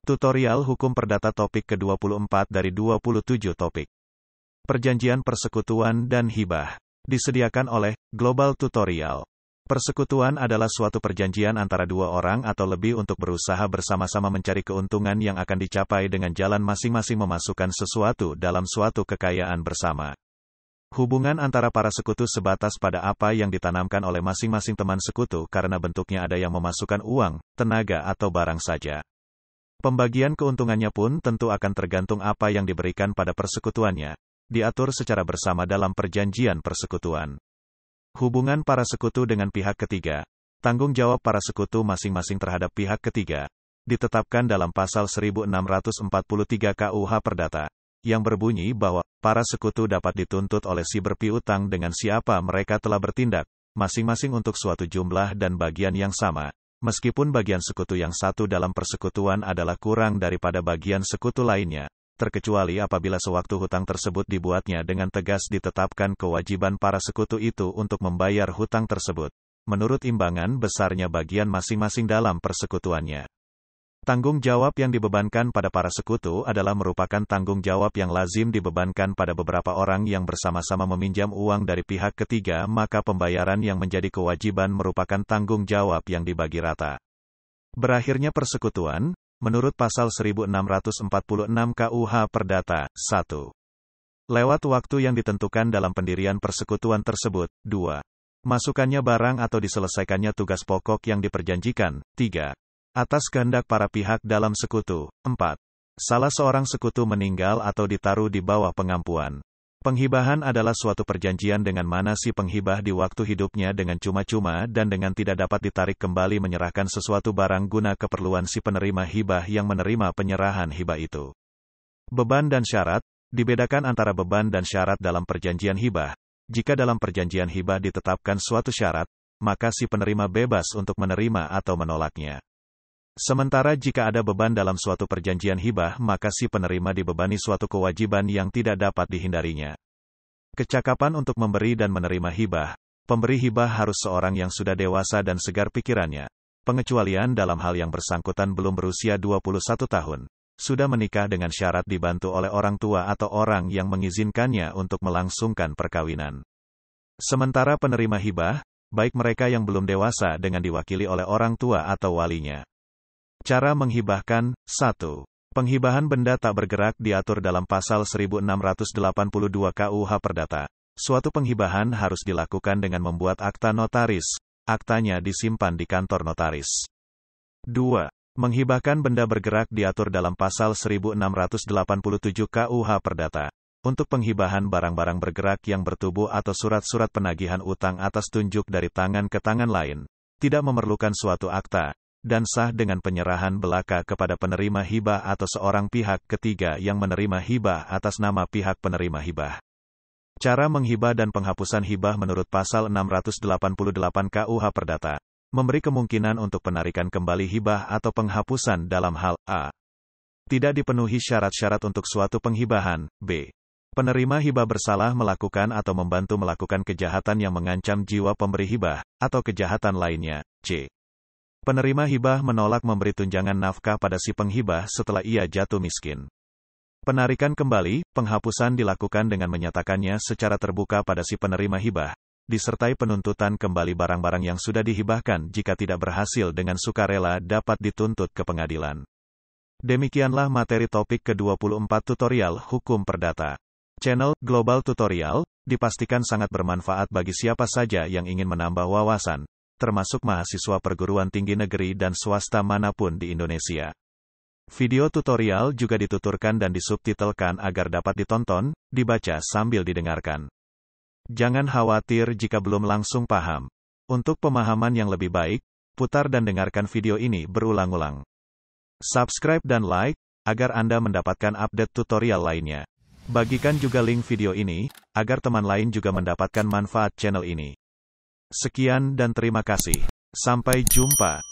Tutorial Hukum Perdata topik ke-24 dari 27 topik. Perjanjian persekutuan dan hibah. Disediakan oleh Global Tutorial. Persekutuan adalah suatu perjanjian antara dua orang atau lebih untuk berusaha bersama-sama mencari keuntungan yang akan dicapai dengan jalan masing-masing memasukkan sesuatu dalam suatu kekayaan bersama. Hubungan antara para sekutu sebatas pada apa yang ditanamkan oleh masing-masing teman sekutu karena bentuknya ada yang memasukkan uang, tenaga atau barang saja. Pembagian keuntungannya pun tentu akan tergantung apa yang diberikan pada persekutuannya, diatur secara bersama dalam perjanjian persekutuan. Hubungan para sekutu dengan pihak ketiga, tanggung jawab para sekutu masing-masing terhadap pihak ketiga, ditetapkan dalam pasal 1643 KUH Perdata, yang berbunyi bahwa para sekutu dapat dituntut oleh si berpiutang dengan siapa mereka telah bertindak, masing-masing untuk suatu jumlah dan bagian yang sama. Meskipun bagian sekutu yang satu dalam persekutuan adalah kurang daripada bagian sekutu lainnya, terkecuali apabila sewaktu hutang tersebut dibuatnya dengan tegas ditetapkan kewajiban para sekutu itu untuk membayar hutang tersebut, menurut imbangan besarnya bagian masing-masing dalam persekutuannya. Tanggung jawab yang dibebankan pada para sekutu adalah merupakan tanggung jawab yang lazim dibebankan pada beberapa orang yang bersama-sama meminjam uang dari pihak ketiga, maka pembayaran yang menjadi kewajiban merupakan tanggung jawab yang dibagi rata. Berakhirnya persekutuan, menurut pasal 1646 KUH Perdata, 1. Lewat waktu yang ditentukan dalam pendirian persekutuan tersebut, 2. Masukannya barang atau diselesaikannya tugas pokok yang diperjanjikan, 3. Atas kehendak para pihak dalam sekutu. 4. Salah seorang sekutu meninggal atau ditaruh di bawah pengampuan. Penghibahan adalah suatu perjanjian dengan mana si penghibah di waktu hidupnya dengan cuma-cuma dan dengan tidak dapat ditarik kembali menyerahkan sesuatu barang guna keperluan si penerima hibah yang menerima penyerahan hibah itu. Beban dan syarat. Dibedakan antara beban dan syarat dalam perjanjian hibah. Jika dalam perjanjian hibah ditetapkan suatu syarat, maka si penerima bebas untuk menerima atau menolaknya. Sementara jika ada beban dalam suatu perjanjian hibah, maka si penerima dibebani suatu kewajiban yang tidak dapat dihindarinya. Kecakapan untuk memberi dan menerima hibah. Pemberi hibah harus seorang yang sudah dewasa dan segar pikirannya. Pengecualian dalam hal yang bersangkutan belum berusia 21 tahun. Sudah menikah dengan syarat dibantu oleh orang tua atau orang yang mengizinkannya untuk melangsungkan perkawinan. Sementara penerima hibah, baik mereka yang belum dewasa dengan diwakili oleh orang tua atau walinya. Cara menghibahkan. 1. Penghibahan benda tak bergerak diatur dalam pasal 1682 KUH Perdata. Suatu penghibahan harus dilakukan dengan membuat akta notaris. Aktanya disimpan di kantor notaris. 2. Menghibahkan benda bergerak diatur dalam pasal 1687 KUH Perdata. Untuk penghibahan barang-barang bergerak yang bertubuh atau surat-surat penagihan utang atas tunjuk dari tangan ke tangan lain, tidak memerlukan suatu akta, dan sah dengan penyerahan belaka kepada penerima hibah atau seorang pihak ketiga yang menerima hibah atas nama pihak penerima hibah. Cara menghibah dan penghapusan hibah menurut pasal 688 KUH Perdata, memberi kemungkinan untuk penarikan kembali hibah atau penghapusan dalam hal a. Tidak dipenuhi syarat-syarat untuk suatu penghibahan, b. Penerima hibah bersalah melakukan atau membantu melakukan kejahatan yang mengancam jiwa pemberi hibah, atau kejahatan lainnya, c. Penerima hibah menolak memberi tunjangan nafkah pada si penghibah setelah ia jatuh miskin. Penarikan kembali, penghapusan dilakukan dengan menyatakannya secara terbuka pada si penerima hibah, disertai penuntutan kembali barang-barang yang sudah dihibahkan jika tidak berhasil dengan sukarela dapat dituntut ke pengadilan. Demikianlah materi topik ke-24 tutorial Hukum Perdata. Channel Global Tutorial dipastikan sangat bermanfaat bagi siapa saja yang ingin menambah wawasan, termasuk mahasiswa perguruan tinggi negeri dan swasta manapun di Indonesia. Video tutorial juga dituturkan dan disubtitelkan agar dapat ditonton, dibaca sambil didengarkan. Jangan khawatir jika belum langsung paham. Untuk pemahaman yang lebih baik, putar dan dengarkan video ini berulang-ulang. Subscribe dan like, agar Anda mendapatkan update tutorial lainnya. Bagikan juga link video ini, agar teman lain juga mendapatkan manfaat channel ini. Sekian dan terima kasih. Sampai jumpa.